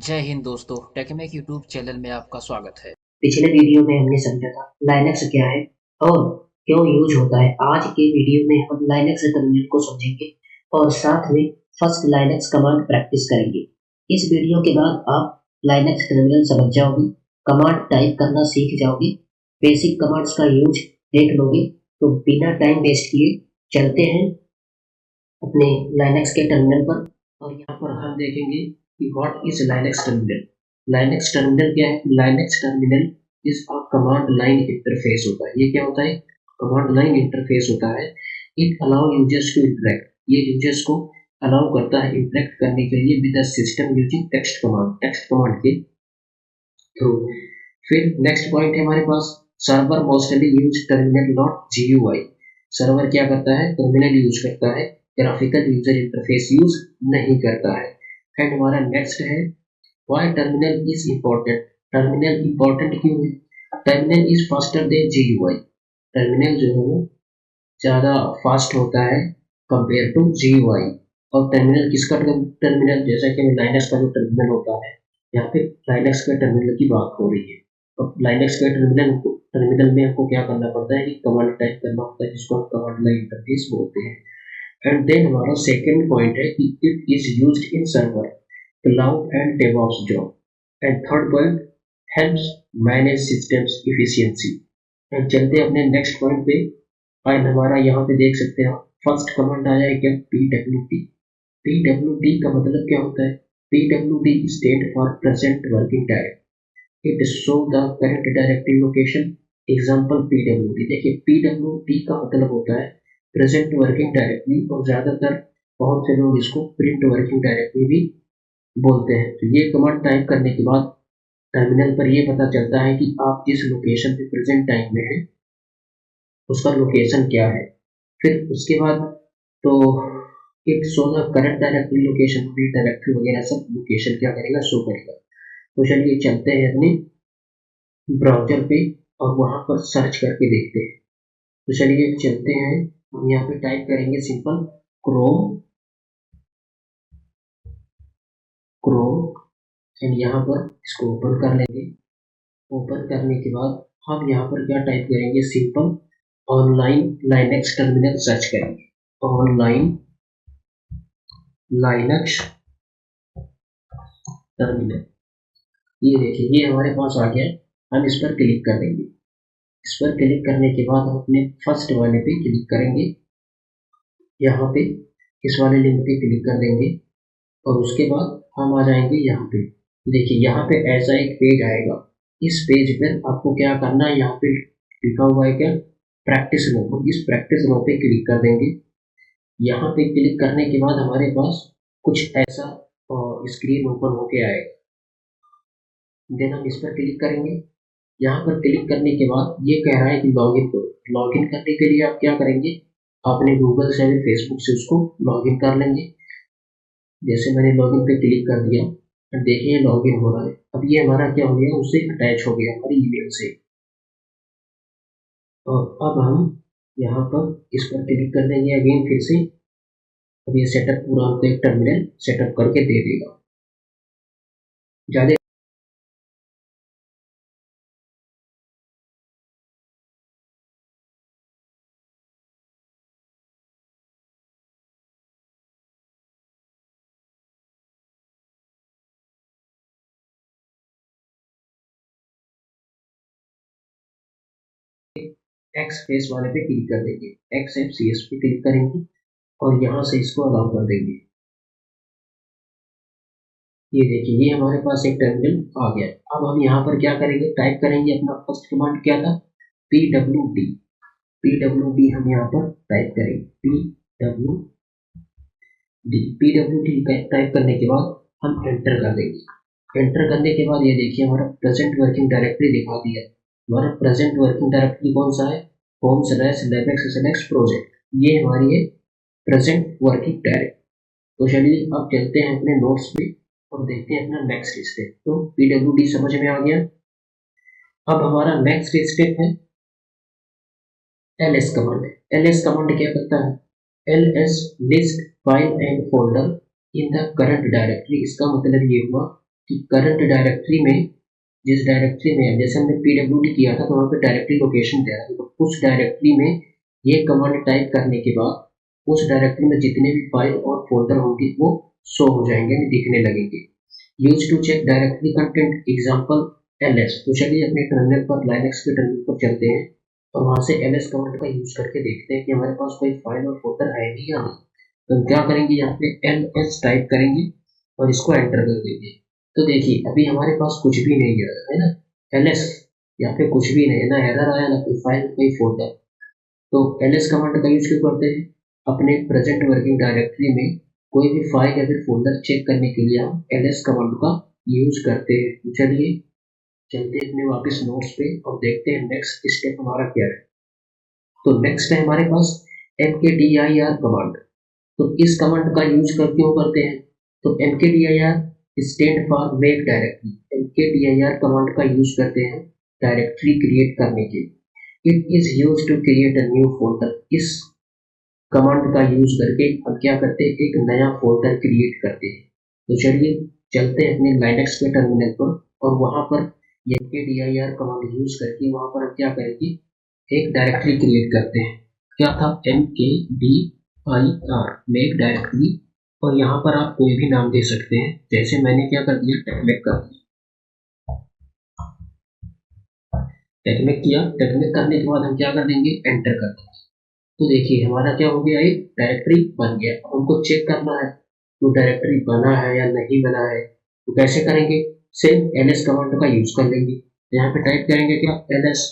जय हिंद दोस्तों, टेकमेक YouTube channel में आपका स्वागत है। पिछले वीडियो में हमने समझा था लाइनक्स क्या है और क्यों यूज होता है। आज के वीडियो में हम लाइनक्स टर्मिनल को समझेंगे और साथ में फर्स्ट लाइनक्स कमांड प्रैक्टिस करेंगे। इस वीडियो के बाद आप लाइनक्स टर्मिनल समझ जाओगे, कमांड टाइप करना सीख जाओगे, बेसिक कमांड्स का यूज देख लोगे। तो बिना टाइम वेस्ट किए चलते हैं अपने लाइनक्स के टर्मिनल पर और यहाँ पर हम देखेंगे कि what is Linux terminal. Linux terminal क्या है? Linux terminal is a command line interface होता है। ये क्या होता है? कमांड लाइन इंटरफेस होता है। It allow users to interact, ये यूजर्स को अलाउ करता है इंटरेक्ट करने के लिए with the system using text command के थ्रू। फिर नेक्स्ट पॉइंट है हमारे पास, server mostly use terminal not GUI. Server क्या करता है? टर्मिनल यूज करता है, ग्राफिकल यूजर इंटरफेस यूज नहीं करता है। एंड हमारा नेक्स्ट है why terminal is important. Terminal important क्यों है? Terminal is faster than GUI. Terminal जो है वो ज़्यादा फास्ट होता है कंपेयर टू जीयूआई। और टर्मिनल किसका टर्मिनल? जैसा कि लाइनक्स का जो टर्मिनल होता है, यहाँ पे लाइनक्स के टर्मिनल की बात हो रही है। अब लाइनक्स के टर्मिनल में हमको क्या करना पड़ता है कि कमांड टाइप करना होता है, जिसको हम कमांड लाइन इंटरफेस बोलते हैं। एंड देन हमारा सेकेंड पॉइंट है कि it is used in server, cloud and DevOps job. And third point, helps manage systems efficiency. And चलते हैं अपने नेक्स्ट पॉइंट पे। एंड हमारा यहाँ पे देख सकते हैं फर्स्ट कमांड आया है क्या? PWD। PWD का मतलब क्या होता है? PWD stand for present working directory. It show the current directory location. Example PWD। देखिए PWD का मतलब होता है प्रेजेंट वर्किंग डायरेक्टरी, और ज़्यादातर बहुत से लोग इसको प्रिंट वर्किंग डायरेक्टरी भी बोलते हैं। तो ये कमांड टाइप करने के बाद टर्मिनल पर ये पता चलता है कि आप जिस लोकेशन पे प्रेजेंट टाइम में है उसका लोकेशन क्या है। फिर उसके बाद तो it show the current directory location, directory वगैरह सब लोकेशन क्या करेगा? शो करेगा। तो चलिए चलते हैं अपने ब्राउजर पे और वहां पर सर्च करके देखते हैं। तो चलिए चलते हैं, हम यहाँ पे टाइप करेंगे सिंपल क्रोम एंड यहाँ पर इसको ओपन कर लेंगे। ओपन करने के बाद हम यहाँ पर क्या टाइप करेंगे? Simple online Linux terminal search करेंगे। ऑनलाइन लाइनक्स टर्मिनल, ये देखिए ये हमारे पास आ गया। हम इस पर क्लिक कर देंगे। इस पर क्लिक करने के बाद हम अपने फर्स्ट वाले पे क्लिक करेंगे। यहाँ पे इस वाले लिंक पे क्लिक कर देंगे और उसके बाद हम आ जाएंगे यहाँ पे। देखिए यहाँ पे ऐसा एक पेज आएगा। इस पेज पर आपको क्या करना है? यहाँ पे लिखा हुआ है क्या? Practice now. इस प्रैक्टिस नो पे क्लिक कर देंगे। यहाँ पे क्लिक करने के बाद हमारे पास कुछ ऐसा स्क्रीन ओपन होके आएगा। देन हम इस पर क्लिक करेंगे। यहाँ पर क्लिक करने के बाद ये कह रहा है कि लॉगिन करो। लॉगिन करने के लिए आप क्या करेंगे? अपने गूगल से या फेसबुक से उसको लॉगिन कर लेंगे। जैसे मैंने लॉगिन पे क्लिक कर दिया, देखिए लॉगिन हो रहा है। अब ये हमारा क्या हो गया? उससे अटैच हो गया हमारी ईमेल से। और अब हम यहाँ पर इस पर क्लिक कर देंगे अगेन फिर से। अब ये सेटअप पूरा हमको एक टर्मिनल सेटअप करके दे देगा। ज़्यादा एक्स फेस वाले पे क्लिक कर देंगे। XFCS पे क्लिक करेंगे और यहाँ से इसको अलाउ कर देंगे। ये देखिए ये हमारे पास एक टर्मिनल आ गया। अब हम यहाँ पर क्या करेंगे? टाइप करेंगे अपना फर्स्ट कमांड क्या था? PWD। PWD हम यहाँ पर टाइप करेंगे। PWD टाइप करने के बाद हम एंटर कर देंगे। एंटर करने के बाद ये देखिए हमारा प्रेजेंट वर्किंग डायरेक्टरी दिखा दिया। हमारा प्रेजेंट वर्किंग डायरेक्टरी कौन सा है? home/labx/select project. ये हमारी है प्रेजेंट वर्किंग डायरेक्टरी। तो चलिए अब चलते हैं अपने नोट्स पे और देखते हैं अपना नेक्स्ट स्टेप। तो PWD समझ में आ गया। अब हमारा नेक्स्ट स्टेप है ls कमांड। ls कमांड क्या करता है? ls list file and folder in the current directory. इसका मतलब ये हुआ कि करंट डायरेक्टरी में, जिस डायरेक्टरी में जैसे हमने pwd किया था तो वहाँ पे डायरेक्टरी लोकेशन दे रहा है, तो उस डायरेक्टरी में ये कमांड टाइप करने के बाद उस डायरेक्टरी में जितने भी फाइल और फोल्डर होंगे वो शो हो जाएंगे, दिखने लगेंगे। Use to check directory content example ls। तो चलिए अपने टर्मिनल पर, लाइनक्स के टर्मिनल पर चलते हैं और वहां से ls कमांड का यूज करके देखते हैं कि हमारे पास कोई फाइल और फोल्डर है भी या नहीं। तो हम क्या करेंगे, यहाँ पे ls टाइप करेंगे और इसको एंटर कर देंगे। तो देखिए अभी हमारे पास कुछ भी नहीं है ना, ls यहाँ पे कुछ भी नहीं है, ना एरर आया, ना कोई फाइल, कोई फोल्डर। तो ls कमांड का यूज क्यों करते हैं, अपने प्रेजेंट वर्किंग डायरेक्टरी में कोई भी फाइल या फिर फोल्डर चेक करने के लिए हम ls कमांड का यूज करते हैं। तो चलिए चलते हैं अपने वापस नोट्स पे और देखते हैं नेक्स्ट स्टेप हमारा क्या है। तो नेक्स्ट है हमारे पास mkdir कमांड। तो इस कमांड का यूज क्यों करते हैं, तो mkdir stand for make directory. mkdir command का यूज करते हैं डायरेक्टरी क्रिएट करने के। It is use to create a new folder. इस कमांड का यूज करके हम क्या करते हैं, एक नया फोल्डर क्रिएट करते हैं। तो चलिए चलते हैं अपने लाइनक्स के टर्मिनल पर और वहां पर mkdir कमांड यूज करके वहां पर हम क्या करेंगे, एक डायरेक्टरी क्रिएट करते हैं। क्या था, mkdir मेक डायरेक्टरी, और यहाँ पर आप कोई भी नाम दे सकते हैं, जैसे मैंने क्या कर दिया, टेक्निक कर दिया। टेक्निक किया, टेक्निक करने के बाद हम क्या कर देंगे, एंटर कर देंगे। तो देखिए हमारा क्या हो गया, एक डायरेक्टरी बन गया। अब हमको चेक करना है तो डायरेक्टरी बना है या नहीं बना है, तो कैसे करेंगे, सेम ls कमांड का यूज कर लेंगे। यहाँ पे टाइप करेंगे क्या, ls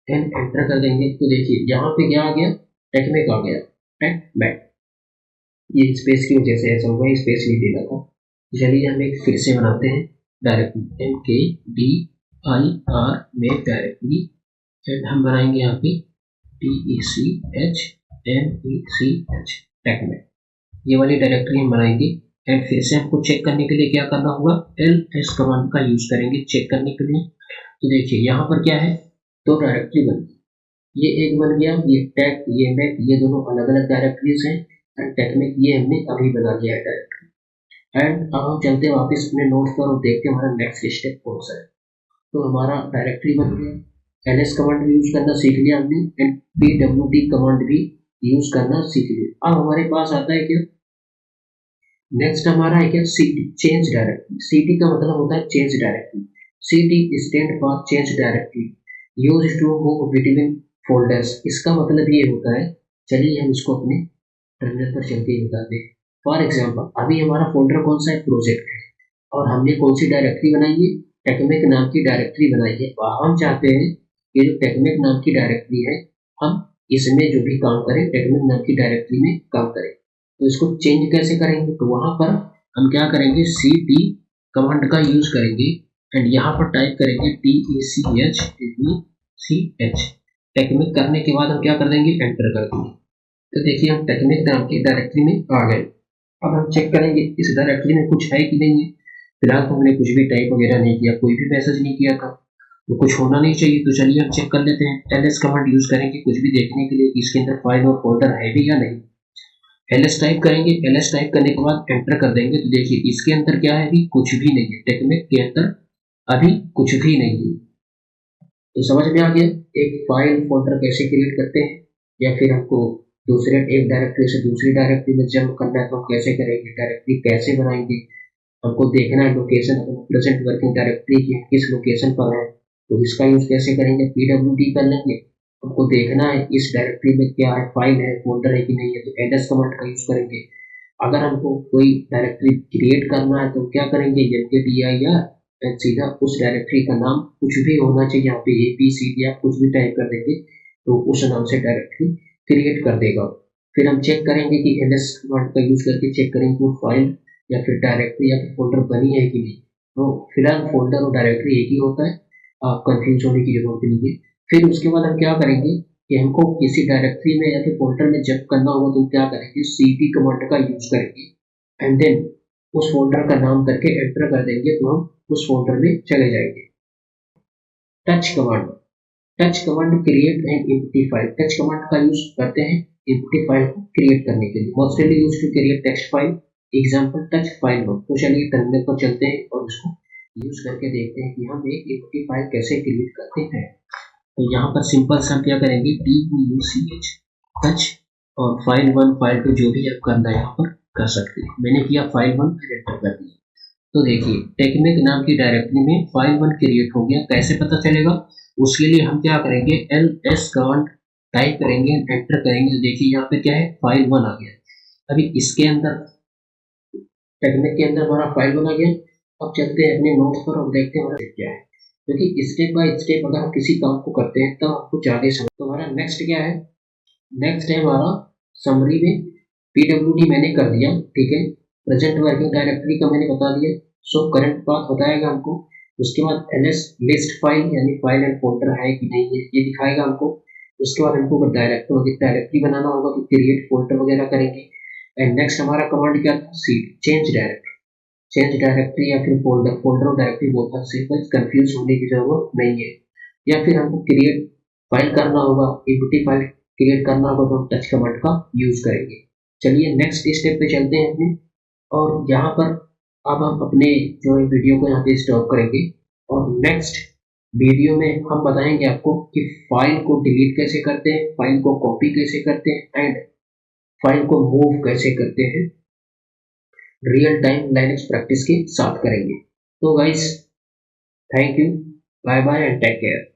एंड एंटर कर देंगे। तो देखिए यहाँ पे क्या आ गया, टेक्निक आ गया, टेक्मेक। ये स्पेस की वजह से ऐसा हुआ, स्पेस नहीं देना था। चलिए हम एक फिर से बनाते हैं directory, mkdir make directory, and हम बनाएंगे यहाँ पे TECHNECH टेक्मेक, ये वाली डायरेक्टरी हम बनाएंगे। एंड फिर से हमको चेक करने के लिए क्या करना होगा, ls कमांड का यूज करेंगे चेक करने के लिए। तो देखिए यहाँ पर क्या है, दो डायरेक्टरी बन गई, ये एक बन गया, ये टेक, ये मेक, ये दोनों अलग अलग डायरेक्टरीज हैं। एंड टेक्निक ये हमने अभी बना लिया है डायरेक्टरी। एंड अब हम चलते हैं वापस अपने नोट्स पर और देखते हैं हमारा नेक्स्ट स्टेप कौन सा है। तो हमारा डायरेक्टरी बन गया, ls कमांड भी यूज करना सीख लिया हमने, एंड pwd कमांड भी यूज करना सीख लिया। अब हमारे पास आता है क्या, नेक्स्ट हमारा है क्या, cd चेंज डायरेक्टरी। cd का मतलब होता है change directory. cd stand for change directory, use to move between folders. इसका मतलब ये होता है, चलिए हम इसको अपने टर्मिनल पर चलते ही बताते हैं। फॉर एग्जाम्पल अभी हमारा फोल्डर कौन सा है, प्रोजेक्ट है, और हमने कौन सी डायरेक्टरी बनाई है, टेक्निक नाम की डायरेक्टरी बनाई है। हम चाहते हैं ये जो टेक्निक नाम की डायरेक्टरी है, हम इसमें जो भी काम करें टेक्निक नाम की डायरेक्टरी में काम करें। तो इसको चेंज कैसे करेंगे, तो वहां पर हम क्या करेंगे, cd कमांड का यूज करेंगे एंड यहाँ पर टाइप करेंगे TECH टेक्निक करने के बाद हम क्या कर देंगे, एंटर कर देंगे। तो देखिए हम टेक्निक नाम की डायरेक्टरी में आ गए। अब हम चेक करेंगे इस डायरेक्टरी में कुछ है कि नहीं है। फिलहाल तो हमने कुछ भी टाइप वगैरह नहीं किया, कोई भी मैसेज नहीं किया था, तो कुछ होना नहीं चाहिए। तो चलिए हम चेक कर लेते हैं, ls कमांड यूज करेंगे कुछ भी देखने के लिए कि इसके अंदर फाइल और फोल्डर है भी या नहीं। ls टाइप करेंगे, ls टाइप करने के बाद एंटर कर देंगे। तो देखिए इसके अंदर क्या है, अभी कुछ भी नहीं है, टेक्निक के अंदर अभी कुछ भी नहीं है। तो समझ में आ गया एक फाइल फोल्डर कैसे क्रिएट करते हैं, या फिर हमको दूसरे एक डायरेक्टरी से दूसरी डायरेक्टरी में जंप करना है तो हम कैसे करेंगे, डायरेक्टरी कैसे बनाएंगे। हमको देखना है लोकेशन अपने प्रेजेंट वर्किंग डायरेक्टरी की किस लोकेशन पर है, तो इसका यूज कैसे करेंगे, pwd कर लेंगे। हमको देखना है इस डायरेक्टरी में क्या है, फाइल है, फोल्डर है कि नहीं है, तो ls कमांड का यूज करेंगे। अगर हमको कोई डायरेक्टरी क्रिएट करना है तो क्या करेंगे, mkdir एंड सीधा उस डायरेक्टरी का नाम कुछ भी होना चाहिए, यहाँ पे abcd आप कुछ भी टाइप कर देंगे तो उस नाम से डायरेक्टरी क्रिएट कर देगा। फिर हम चेक करेंगे कि ls कमांड का यूज करके चेक करेंगे वो फाइल या फिर डायरेक्टरी या फिर फोल्डर बनी है कि नहीं। तो फिलहाल फोल्डर और डायरेक्टरी एक ही होता है, आप कंफ्यूज होने की जरूरत नहीं है। फिर उसके बाद हम क्या करेंगे कि हमको किसी डायरेक्टरी में या फिर फोल्डर में जब करना होगा तो क्या करेंगे, cd कमांड का यूज करेंगे एंड देन उस फोल्डर का नाम करके एंटर कर देंगे, तो हम उस फोल्डर में चले जाएंगे। Touch command, touch command create and empty file. Touch command का यूज करते हैं एम्प्टी फाइल को क्रिएट करने के लिए, mostly use to create text file, example touch file no. तो चलिए टर्मिनल पर चलते हैं और इसको यूज करके देखते हैं कि हम एक एम्प्टी फाइल कैसे क्रिएट करते हैं। तो यहाँ पर सिंपल से हम क्या करेंगे, TUCH टच और file1 file2 जो भी आप करना है यहाँ पर कर सकते हैं। मैंने किया file1 फिर एंटर कर दिया। तो देखिए टेक्निक नाम की डायरेक्टरी में file1 क्रिएट हो गया। कैसे पता चलेगा, उसके लिए हम क्या करेंगे, ls कमांड टाइप करेंगे, एंटर करेंगे। देखिए यहाँ पे क्या है, file1 आ गया। अभी इसके अंदर टेक्निक के अंदर हमारा file1 आ गया। अब चलते हैं अपने नोट्स पर और देखते हैं हमारा क्या है, क्योंकि स्टेप बाय स्टेप अगर हम किसी काम को करते हैं तब आपको ज्यादा समझ। तो हमारा नेक्स्ट क्या है, नेक्स्ट है हमारा समरी में pwd मैंने कर दिया, ठीक है। प्रेजेंट वर्किंग डायरेक्टरी का मैंने बता दिया। सो करंट पाथ बताएगा हमको। उसके बाद ls लिस्ट फाइल यानी फाइल एंड फोल्डर है कि नहीं है ये दिखाएगा हमको। उसके बाद हमको डायरेक्टरी बनाना होगा तो क्रिएट फोल्डर वगैरह करेंगे। एंड नेक्स्ट हमारा कमांड क्या था, चेंज डायरेक्टरी या फिर फोल्डर और डायरेक्टरी बोलता है। सिंपल, कंफ्यूज होने की जरूरत नहीं है। या फिर हमको क्रिएट फाइल करना होगा, एम्प्टी फाइल क्रिएट करना होगा तो हम टच कमांड का यूज करेंगे। चलिए नेक्स्ट स्टेप पे चलते हैं अपने, और यहाँ पर अब हम अपने जो है वीडियो को यहाँ पे स्टॉप करेंगे। और नेक्स्ट वीडियो में हम बताएंगे आपको कि फाइल को डिलीट कैसे करते हैं, फाइल को कॉपी कैसे करते हैं एंड फाइल को मूव कैसे करते हैं। रियल टाइम लाइनक्स प्रैक्टिस के साथ करेंगे। तो guys, thank you, bye bye and take care.